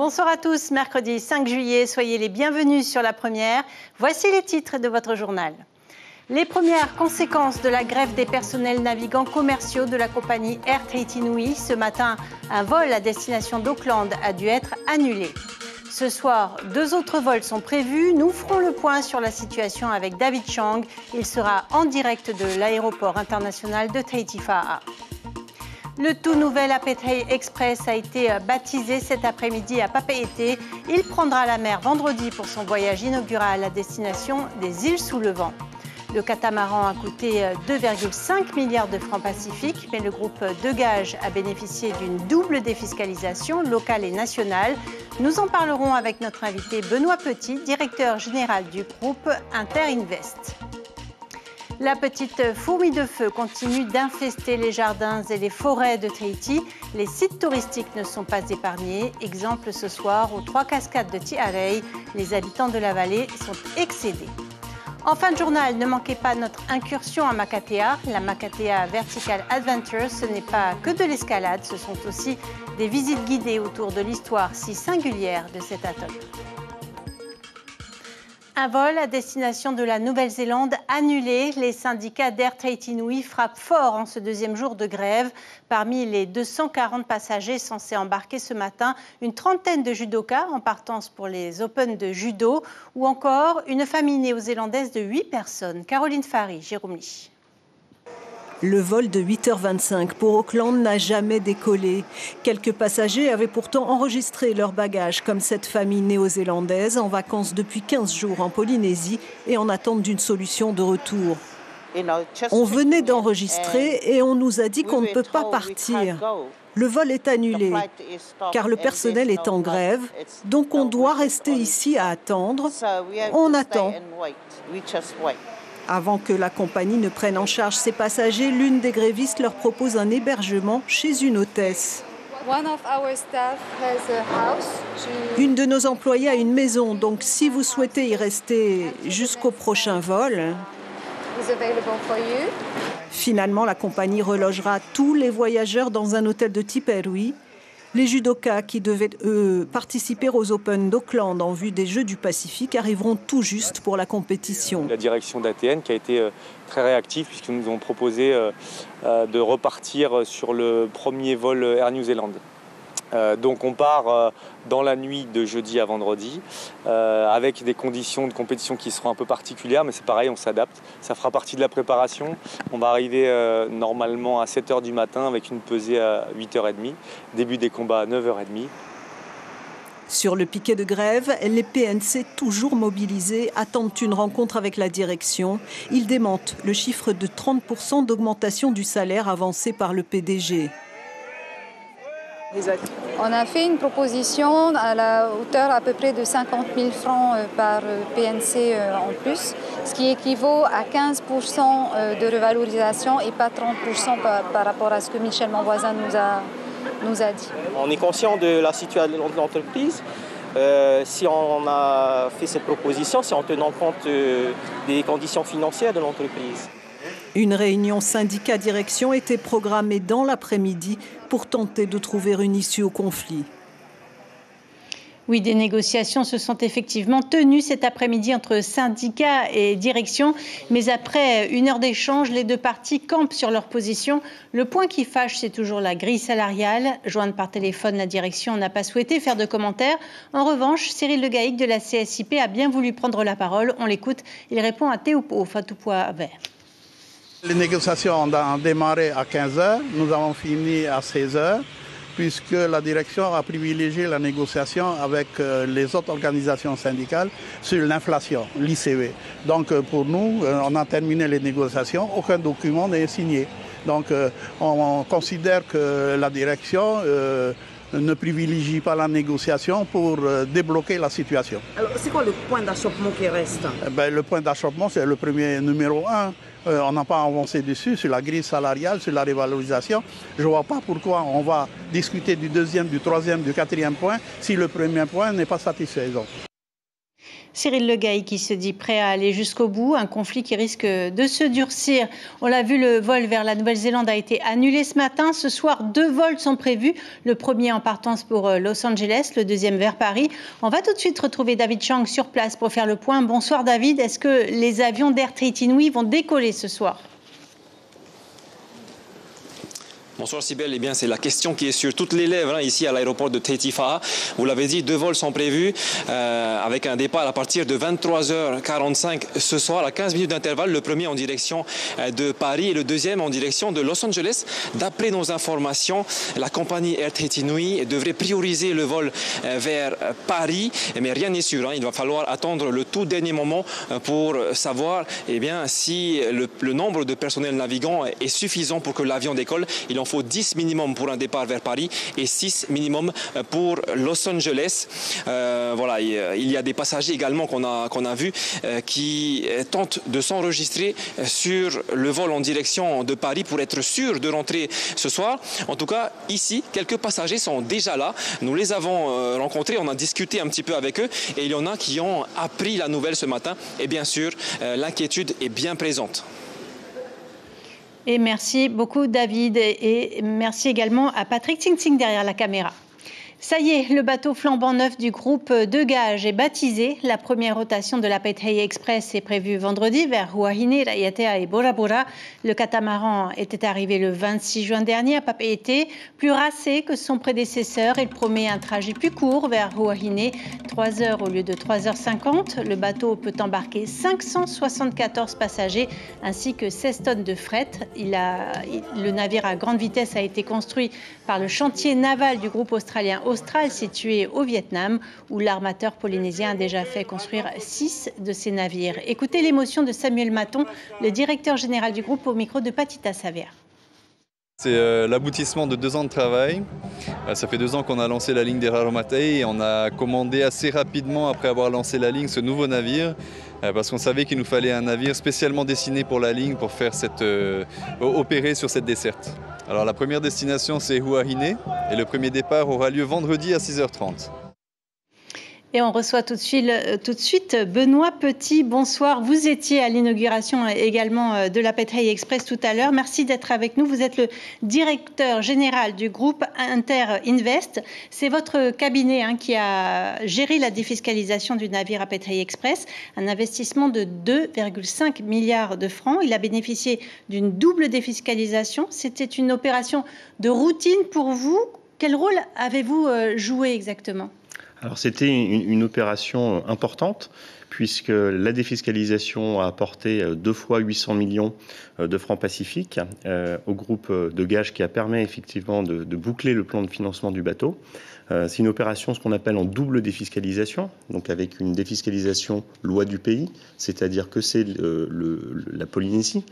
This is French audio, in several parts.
Bonsoir à tous, mercredi 5 juillet, soyez les bienvenus sur La Première. Voici les titres de votre journal. Les premières conséquences de la grève des personnels navigants commerciaux de la compagnie Air Tahiti Nui. Ce matin, un vol à destination d'Auckland a dû être annulé. Ce soir, 2 autres vols sont prévus. Nous ferons le point sur la situation avec David Chang. Il sera en direct de l'aéroport international de Tahiti Fa'a. Le tout nouvel Apetei Express a été baptisé cet après-midi à Papeete. Il prendra la mer vendredi pour son voyage inaugural à destination des îles sous le vent. Le catamaran a coûté 2,5 milliards de francs pacifiques, mais le groupe De Gage a bénéficié d'une double défiscalisation locale et nationale. Nous en parlerons avec notre invité Benoît Petit, directeur général du groupe Interinvest. La petite fourmi de feu continue d'infester les jardins et les forêts de Tahiti. Les sites touristiques ne sont pas épargnés. Exemple ce soir aux 3 cascades de Tiarei. Les habitants de la vallée sont excédés. En fin de journal, ne manquez pas notre incursion à Makatea. La Makatea Vertical Adventure, ce n'est pas que de l'escalade, ce sont aussi des visites guidées autour de l'histoire si singulière de cet atoll. Un vol à destination de la Nouvelle-Zélande annulé. Les syndicats d'Air Tahiti Nui frappent fort en ce deuxième jour de grève. Parmi les 240 passagers censés embarquer ce matin, une trentaine de judokas en partance pour les Open de judo ou encore une famille néo-zélandaise de 8 personnes. Caroline Fary, Jérôme Lee. Le vol de 8h25 pour Auckland n'a jamais décollé. Quelques passagers avaient pourtant enregistré leurs bagages, comme cette famille néo-zélandaise en vacances depuis 15 jours en Polynésie et en attente d'une solution de retour. On venait d'enregistrer et on nous a dit qu'on ne peut pas partir. Le vol est annulé car le personnel est en grève, donc on doit rester ici à attendre. On attend. Avant que la compagnie ne prenne en charge ses passagers, l'une des grévistes leur propose un hébergement chez une hôtesse. Une de nos employés a une maison, donc si vous souhaitez y rester jusqu'au prochain vol, finalement la compagnie relogera tous les voyageurs dans un hôtel de Tiperui. Les judokas qui devaient, participer aux Open d'Auckland en vue des Jeux du Pacifique arriveront tout juste pour la compétition. La direction d'ATN qui a été très réactive puisqu'ils nous ont proposé de repartir sur le premier vol Air New Zealand. Donc on part dans la nuit de jeudi à vendredi avec des conditions de compétition qui seront un peu particulières, mais c'est pareil, on s'adapte. Ça fera partie de la préparation. On va arriver normalement à 7h du matin avec une pesée à 8h30, début des combats à 9h30. Sur le piquet de grève, les PNC, toujours mobilisés, attendent une rencontre avec la direction. Ils démentent le chiffre de 30% d'augmentation du salaire avancé par le PDG. On a fait une proposition à la hauteur à peu près de 50 000 francs par PNC en plus, ce qui équivaut à 15% de revalorisation et pas 30% par rapport à ce que Michel Monvoisin nous a dit. On est conscient de la situation de l'entreprise. Si on a fait cette proposition, c'est en tenant compte des conditions financières de l'entreprise. Une réunion syndicat-direction était programmée dans l'après-midi pour tenter de trouver une issue au conflit. Oui, des négociations se sont effectivement tenues cet après-midi entre syndicats et direction. Mais après 1 heure d'échange, les 2 parties campent sur leur position. Le point qui fâche, c'est toujours la grille salariale. Jointe par téléphone, la direction n'a pas souhaité faire de commentaires. En revanche, Cyril Le Gaïc de la CSIP a bien voulu prendre la parole. On l'écoute. Il répond à Teupo Fatupua-Vert. Les négociations ont démarré à 15h, nous avons fini à 16h, puisque la direction a privilégié la négociation avec les autres organisations syndicales sur l'inflation, l'ICV. Donc pour nous, on a terminé les négociations, aucun document n'est signé. Donc on considère que la direction ne privilégie pas la négociation pour débloquer la situation. Alors c'est quoi le point d'achoppement qui reste? Le point d'achoppement, c'est le premier numéro 1. On n'a pas avancé dessus, sur la grille salariale, sur la révalorisation. Je ne vois pas pourquoi on va discuter du deuxième, du troisième, du quatrième point si le premier point n'est pas satisfaisant. Cyril Legaille qui se dit prêt à aller jusqu'au bout, un conflit qui risque de se durcir. On l'a vu, le vol vers la Nouvelle-Zélande a été annulé ce matin. Ce soir, 2 vols sont prévus. Le premier en partance pour Los Angeles, le deuxième vers Paris. On va tout de suite retrouver David Chang sur place pour faire le point. Bonsoir David, est-ce que les avions d'Air Tahiti Nui vont décoller ce soir ? Bonsoir Cybèle, eh bien c'est la question qui est sur toutes les lèvres ici à l'aéroport de Tahiti Fa'a. Vous l'avez dit, 2 vols sont prévus avec un départ à partir de 23h45 ce soir à 15 minutes d'intervalle. Le premier en direction de Paris et le deuxième en direction de Los Angeles. D'après nos informations, la compagnie Air Tahiti Nui devrait prioriser le vol vers Paris, mais rien n'est sûr. Il va falloir attendre le tout dernier moment pour savoir si le nombre de personnels navigants est suffisant pour que l'avion décolle. Il en faut 10 minimum pour un départ vers Paris et 6 minimum pour Los Angeles. Il y a des passagers également qu'on a vus qui tentent de s'enregistrer sur le vol en direction de Paris pour être sûr de rentrer ce soir. En tout cas, ici, quelques passagers sont déjà là. Nous les avons rencontrés, on a discuté un petit peu avec eux et il y en a qui ont appris la nouvelle ce matin. Et bien sûr, l'inquiétude est bien présente. Et merci beaucoup David et merci également à Patrick Tsing derrière la caméra. Ça y est, le bateau flambant neuf du groupe de Gage est baptisé. La première rotation de la Paithai Express est prévue vendredi vers Huahine, Raiatea et Bora Bora. Le catamaran était arrivé le 26 juin dernier à Papeete, plus racé que son prédécesseur. Il promet un trajet plus court vers Huahine, 3 heures au lieu de 3h50. Le bateau peut embarquer 574 passagers ainsi que 16 tonnes de fret. Le navire à grande vitesse a été construit par le chantier naval du groupe australien Austral, situé au Vietnam, où l'armateur polynésien a déjà fait construire 6 de ses navires. Écoutez l'émotion de Samuel Maton, le directeur général du groupe, au micro de Patita Savea. C'est l'aboutissement de 2 ans de travail. Ça fait 2 ans qu'on a lancé la ligne des Raromatei et on a commandé assez rapidement, après avoir lancé la ligne, ce nouveau navire, parce qu'on savait qu'il nous fallait un navire spécialement dessiné pour la ligne, pour faire opérer sur cette desserte. Alors la première destination c'est Huahine et le premier départ aura lieu vendredi à 6h30. Et on reçoit tout de suite Benoît Petit. Bonsoir. Vous étiez à l'inauguration également de la Paithai Express tout à l'heure. Merci d'être avec nous. Vous êtes le directeur général du groupe Inter Invest. C'est votre cabinet qui a géré la défiscalisation du navire à Paithai Express. Un investissement de 2,5 milliards de francs. Il a bénéficié d'une double défiscalisation. C'était une opération de routine pour vous. Quel rôle avez-vous joué exactement ? Alors c'était une opération importante puisque la défiscalisation a apporté 2 fois 800 millions de francs pacifiques au groupe de Gage qui a permis effectivement de boucler le plan de financement du bateau. C'est une opération, ce qu'on appelle en double défiscalisation, donc avec une défiscalisation loi du pays, c'est-à-dire que c'est la Polynésie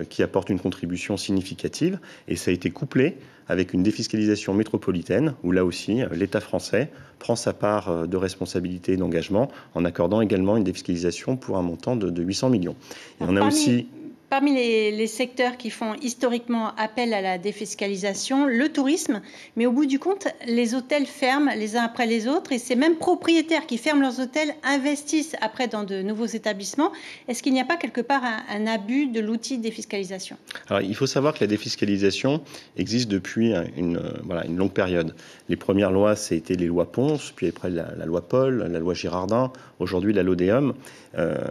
qui apporte une contribution significative, et ça a été couplé avec une défiscalisation métropolitaine, où là aussi, l'État français prend sa part de responsabilité et d'engagement, en accordant également une défiscalisation pour un montant de 800 millions. Et on a aussi... Parmi les secteurs qui font historiquement appel à la défiscalisation, le tourisme, mais au bout du compte, les hôtels ferment les uns après les autres et ces mêmes propriétaires qui ferment leurs hôtels investissent après dans de nouveaux établissements. Est-ce qu'il n'y a pas quelque part un abus de l'outil de défiscalisation ? Alors, il faut savoir que la défiscalisation existe depuis une longue période. Les premières lois, c'était les lois Ponce, puis après la loi Paul, la loi Girardin, aujourd'hui la LODEOM.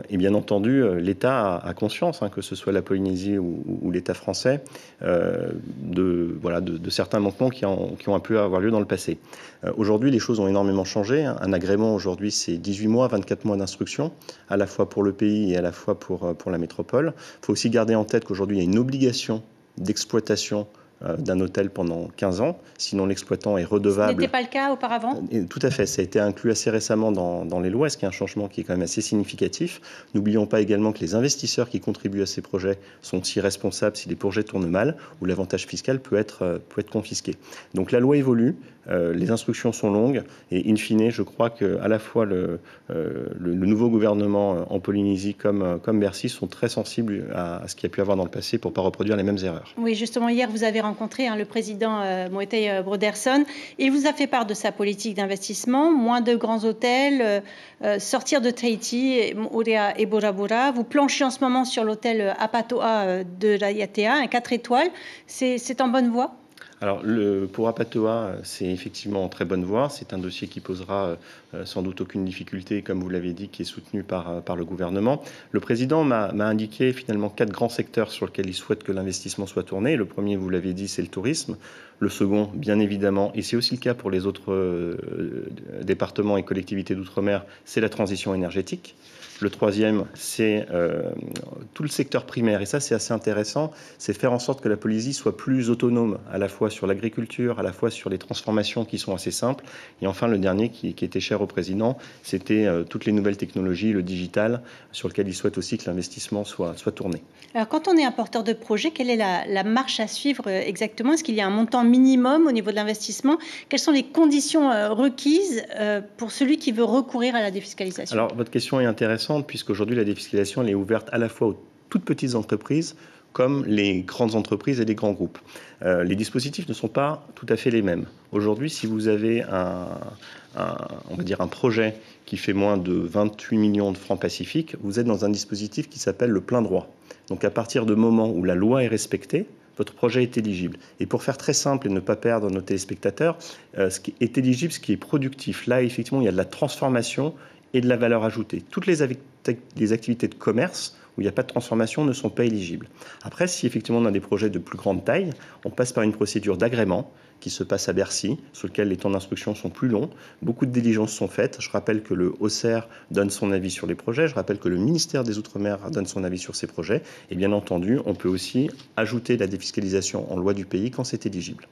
Et bien entendu, l'État a conscience, que ce soit la Polynésie ou l'État français, de certains manquements qui ont pu avoir lieu dans le passé. Aujourd'hui, les choses ont énormément changé. Un agrément aujourd'hui, c'est 18 mois, 24 mois d'instruction, à la fois pour le pays et à la fois pour la métropole. Il faut aussi garder en tête qu'aujourd'hui, il y a une obligation d'exploitation d'un hôtel pendant 15 ans, sinon l'exploitant est redevable. Ce n'était pas le cas auparavant ? Tout à fait, ça a été inclus assez récemment dans les lois, ce qui est un changement qui est quand même assez significatif. N'oublions pas également que les investisseurs qui contribuent à ces projets sont aussi responsables si les projets tournent mal ou l'avantage fiscal peut être confisqué. Donc la loi évolue, les instructions sont longues et in fine, je crois qu'à la fois le nouveau gouvernement en Polynésie comme Bercy sont très sensibles à ce qu'il y a pu avoir dans le passé pour ne pas reproduire les mêmes erreurs. Oui, justement, hier, vous avez rencontré le président Moetai Broderson. Il vous a fait part de sa politique d'investissement, moins de grands hôtels, sortir de Tahiti, Moorea et Bora Bora. Vous planchez en ce moment sur l'hôtel Apatoa de Raiatea, un 4 étoiles. C'est en bonne voie ? Alors, pour Apatoa, c'est effectivement en très bonne voie. C'est un dossier qui posera sans doute aucune difficulté, comme vous l'avez dit, qui est soutenu par le gouvernement. Le président m'a indiqué finalement 4 grands secteurs sur lesquels il souhaite que l'investissement soit tourné. Le premier, vous l'avez dit, c'est le tourisme. Le second, bien évidemment, et c'est aussi le cas pour les autres départements et collectivités d'outre-mer, c'est la transition énergétique. Le troisième, c'est tout le secteur primaire. Et ça, c'est assez intéressant. C'est faire en sorte que la Polynésie soit plus autonome, à la fois sur l'agriculture, à la fois sur les transformations qui sont assez simples. Et enfin, le dernier, qui était cher au président, c'était toutes les nouvelles technologies, le digital, sur lequel il souhaite aussi que l'investissement soit tourné. Alors, quand on est un porteur de projet, quelle est la marche à suivre exactement? Est-ce qu'il y a un montant minimum au niveau de l'investissement? Quelles sont les conditions requises pour celui qui veut recourir à la défiscalisation? Alors, votre question est intéressante, puisqu'aujourd'hui, la défiscalisation elle est ouverte à la fois aux toutes petites entreprises comme les grandes entreprises et les grands groupes. Les dispositifs ne sont pas tout à fait les mêmes. Aujourd'hui, si vous avez on va dire un projet qui fait moins de 28 millions de francs pacifiques, vous êtes dans un dispositif qui s'appelle le plein droit. Donc à partir du moment où la loi est respectée, votre projet est éligible. Et pour faire très simple et ne pas perdre nos téléspectateurs, ce qui est éligible, ce qui est productif, là, effectivement, il y a de la transformation et de la valeur ajoutée. Toutes les activités de commerce où il n'y a pas de transformation ne sont pas éligibles. Après, si effectivement on a des projets de plus grande taille, on passe par une procédure d'agrément qui se passe à Bercy, sur lequel les temps d'instruction sont plus longs. Beaucoup de diligences sont faites. Je rappelle que le HOCER donne son avis sur les projets. Je rappelle que le ministère des Outre-mer donne son avis sur ces projets. Et bien entendu, on peut aussi ajouter la défiscalisation en loi du pays quand c'est éligible.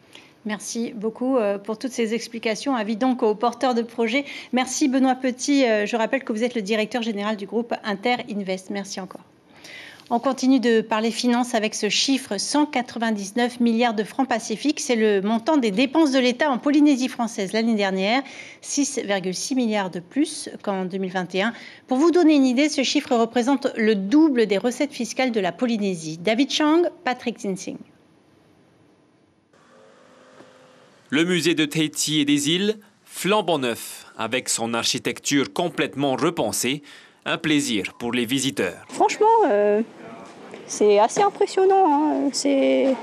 Merci beaucoup pour toutes ces explications. Avis donc aux porteurs de projets. Merci Benoît Petit. Je rappelle que vous êtes le directeur général du groupe Inter-Invest. Merci encore. On continue de parler finances avec ce chiffre, 199 milliards de francs pacifiques. C'est le montant des dépenses de l'État en Polynésie française l'année dernière, 6,6 milliards de plus qu'en 2021. Pour vous donner une idée, ce chiffre représente le double des recettes fiscales de la Polynésie. David Chang, Patrick Zinsing. Le musée de Tahiti et des îles, flambant neuf, avec son architecture complètement repensée, un plaisir pour les visiteurs. Franchement, c'est assez impressionnant, hein. C'est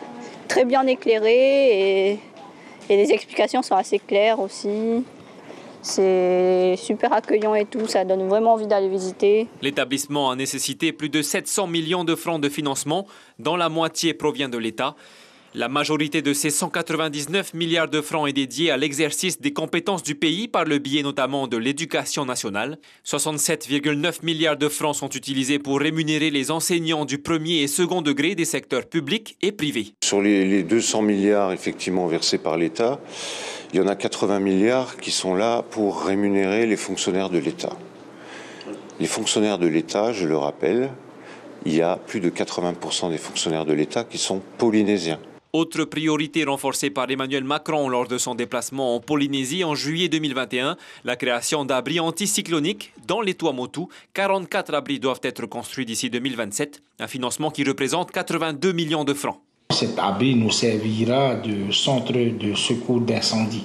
très bien éclairé et les explications sont assez claires aussi. C'est super accueillant et tout, ça donne vraiment envie d'aller visiter. L'établissement a nécessité plus de 700 millions de francs de financement, dont la moitié provient de l'État. La majorité de ces 199 milliards de francs est dédiée à l'exercice des compétences du pays par le biais notamment de l'éducation nationale. 67,9 milliards de francs sont utilisés pour rémunérer les enseignants du premier et second degré des secteurs publics et privés. Sur les 200 milliards effectivement versés par l'État, il y en a 80 milliards qui sont là pour rémunérer les fonctionnaires de l'État. Les fonctionnaires de l'État, je le rappelle, il y a plus de 80% des fonctionnaires de l'État qui sont polynésiens. Autre priorité renforcée par Emmanuel Macron lors de son déplacement en Polynésie en juillet 2021, la création d'abris anticycloniques dans les Tuamotu. 44 abris doivent être construits d'ici 2027, un financement qui représente 82 millions de francs. Cet abri nous servira de centre de secours d'incendie.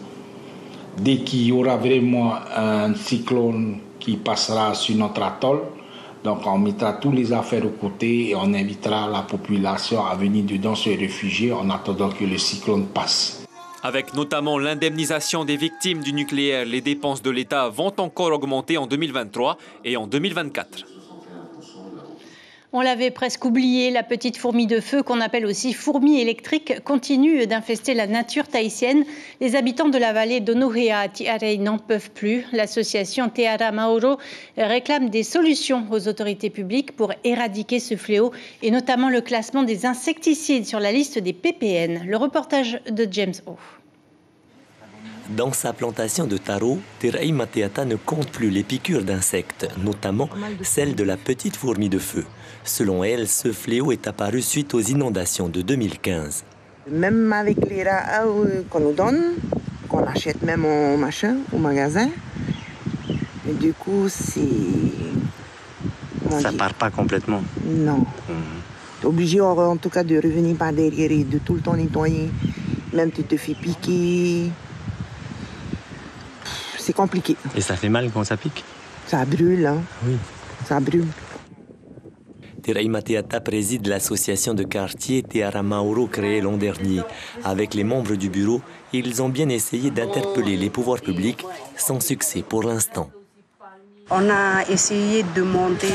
Dès qu'il y aura vraiment un cyclone qui passera sur notre atoll, donc on mettra toutes les affaires de côté et on invitera la population à venir dedans se réfugier en attendant que le cyclone passe. Avec notamment l'indemnisation des victimes du nucléaire, les dépenses de l'État vont encore augmenter en 2023 et en 2024. On l'avait presque oublié, la petite fourmi de feu, qu'on appelle aussi fourmi électrique, continue d'infester la nature tahitienne. Les habitants de la vallée d'Onohea à Tiarei n'en peuvent plus. L'association Te Ara Maoro réclame des solutions aux autorités publiques pour éradiquer ce fléau, et notamment le classement des insecticides sur la liste des PPN. Le reportage de James O. Dans sa plantation de taro, Te Rei Mateata ne compte plus les piqûres d'insectes, notamment celle de la petite fourmi de feu. Selon elle, ce fléau est apparu suite aux inondations de 2015. Même avec les rats qu'on nous donne, qu'on achète même au machin, au magasin. Et du coup, c'est... Ça part pas complètement. Non. T'es obligé en tout cas de revenir par derrière et de tout le temps nettoyer. Même tu te fais piquer. C'est compliqué. Et ça fait mal quand ça pique? Ça brûle, hein. Oui. Ça brûle. Teraï Mateata préside l'association de quartier Teara Mauro créée l'an dernier. Avec les membres du bureau, ils ont bien essayé d'interpeller les pouvoirs publics, sans succès pour l'instant. On a essayé de demander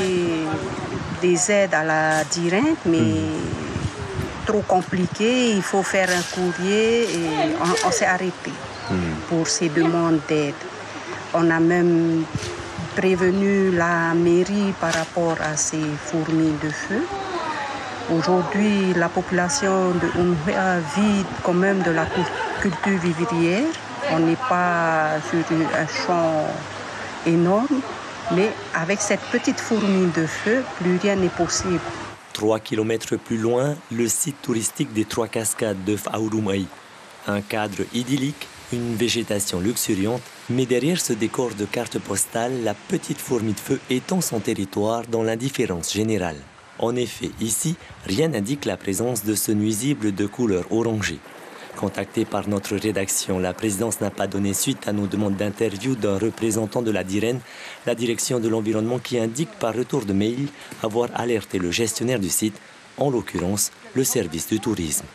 des aides à la DIREN, mais trop compliqué. Il faut faire un courrier et on s'est arrêté pour ces demandes d'aide. On a même prévenu la mairie par rapport à ces fourmis de feu. Aujourd'hui, la population de Umhea vit quand même de la culture vivrière. On n'est pas sur un champ énorme, mais avec cette petite fourmi de feu, plus rien n'est possible. 3 kilomètres plus loin, le site touristique des Trois Cascades de Fa'urumai. Un cadre idyllique, une végétation luxuriante, mais derrière ce décor de carte postale, la petite fourmi de feu étend son territoire dans l'indifférence générale. En effet, ici, rien n'indique la présence de ce nuisible de couleur orangée. Contactée par notre rédaction, la présidence n'a pas donné suite à nos demandes d'interview d'un représentant de la DIREN, la direction de l'environnement, qui indique par retour de mail avoir alerté le gestionnaire du site, en l'occurrence le service du tourisme.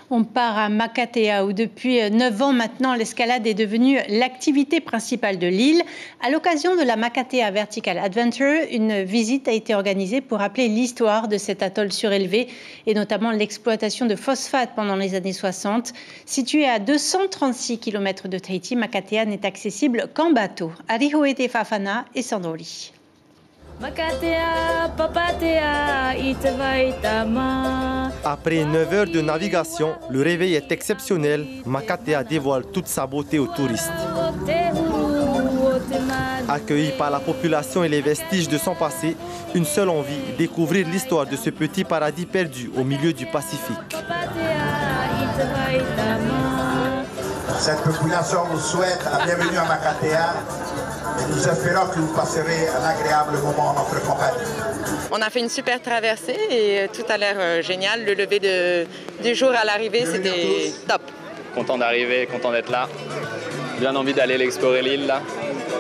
On part à Makatea où depuis 9 ans maintenant, l'escalade est devenue l'activité principale de l'île. À l'occasion de la Makatea Vertical Adventure, une visite a été organisée pour rappeler l'histoire de cet atoll surélevé et notamment l'exploitation de phosphate pendant les années 60. Situé à 236 km de Tahiti, Makatea n'est accessible qu'en bateau. Arihoete Fafana et Sandoli. Après 9 heures de navigation, le réveil est exceptionnel. Makatea dévoile toute sa beauté aux touristes. Accueilli par la population et les vestiges de son passé, une seule envie, découvrir l'histoire de ce petit paradis perdu au milieu du Pacifique. Cette population vous souhaite la bienvenue à Makatea. Et nous espérons que vous passerez un agréable moment en notre compagnie. On a fait une super traversée et tout a l'air génial. Le lever du jour à l'arrivée, c'était top. Content d'arriver, content d'être là. Bien envie d'aller l'explorer l'île là.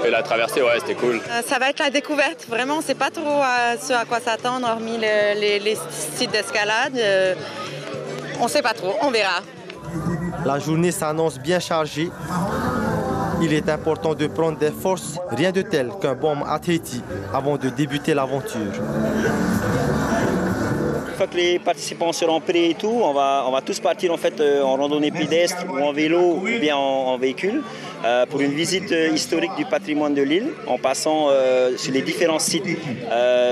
Et la traversée, ouais, c'était cool. Ça va être la découverte. Vraiment, on ne sait pas trop ce à quoi s'attendre, hormis les sites d'escalade. On ne sait pas trop, on verra. La journée s'annonce bien chargée. Il est important de prendre des forces, rien de tel qu'un baume à Tahiti avant de débuter l'aventure. Une fois que les participants seront prêts et tout, on va tous partir en fait en randonnée pédestre ou en vélo ou bien en véhicule pour une visite historique du patrimoine de l'île en passant sur les différents sites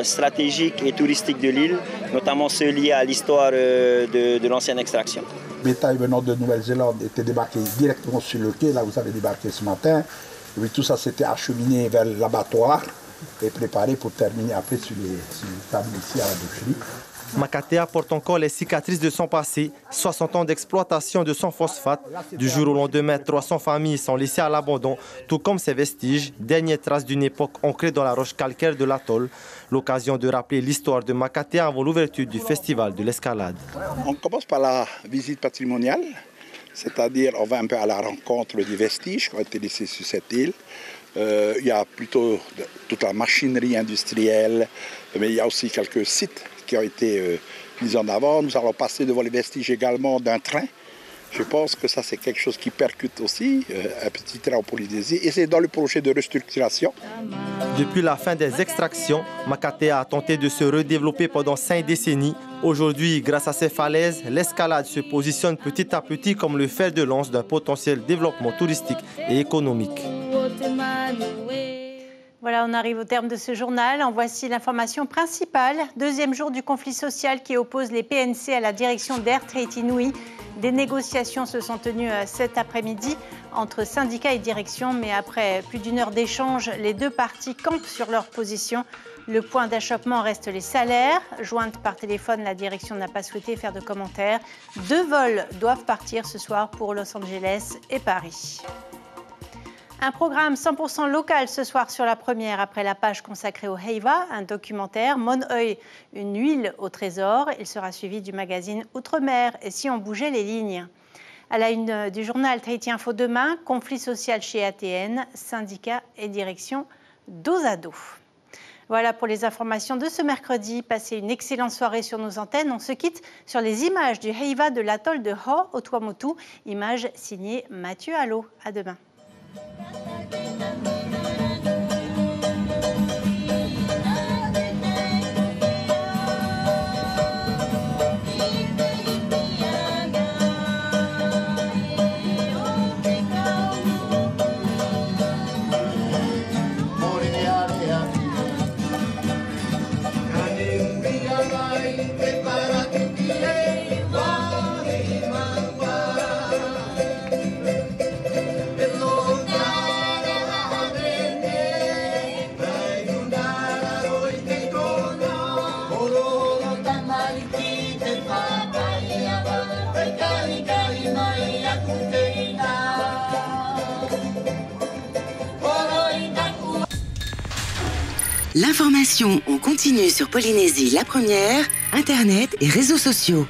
stratégiques et touristiques de l'île, notamment ceux liés à l'histoire de l'ancienne extraction. Bétail venant de Nouvelle-Zélande était débarqué directement sur le quai, là vous avez débarqué ce matin. Et puis tout ça s'était acheminé vers l'abattoir et préparé pour terminer après sur les tables ici à la boucherie. Makatea porte encore les cicatrices de son passé, 60 ans d'exploitation de son phosphate. Du jour au lendemain, 300 familles sont laissées à l'abandon, tout comme ces vestiges, dernières traces d'une époque ancrée dans la roche calcaire de l'atoll. L'occasion de rappeler l'histoire de Makatea avant l'ouverture du festival de l'escalade. On commence par la visite patrimoniale, c'est-à-dire on va un peu à la rencontre des vestiges qui ont été laissés sur cette île. Il y a plutôt toute la machinerie industrielle, mais il y a aussi quelques sites qui ont été mis en avant. Nous allons passer devant les vestiges également d'un train. Je pense que ça, c'est quelque chose qui percute aussi, un petit train en Polynésie. Et c'est dans le projet de restructuration. Depuis la fin des extractions, Makatea a tenté de se redévelopper pendant 5 décennies. Aujourd'hui, grâce à ces falaises, l'escalade se positionne petit à petit comme le fer de lance d'un potentiel développement touristique et économique. Voilà, on arrive au terme de ce journal. En voici l'information principale. Deuxième jour du conflit social qui oppose les PNC à la direction d'Air Tahiti Nui. Des négociations se sont tenues cet après-midi entre syndicats et direction, mais après plus d'une heure d'échange, les deux parties campent sur leur position. Le point d'achoppement reste les salaires. Jointe par téléphone, la direction n'a pas souhaité faire de commentaires. 2 vols doivent partir ce soir pour Los Angeles et Paris. Un programme 100% local ce soir sur la première après la page consacrée au Heiva, un documentaire Mon'oi, une huile au trésor. Il sera suivi du magazine Outre-mer et si on bougeait les lignes. À la une du journal Tahiti Info demain, conflit social chez ATN, syndicats et direction dos à dos. Voilà pour les informations de ce mercredi. Passez une excellente soirée sur nos antennes. On se quitte sur les images du Heiva de l'atoll de Ho au Tuamotu, images signées Mathieu Allo. À demain. L'information en continu sur Polynésie la première, Internet et réseaux sociaux.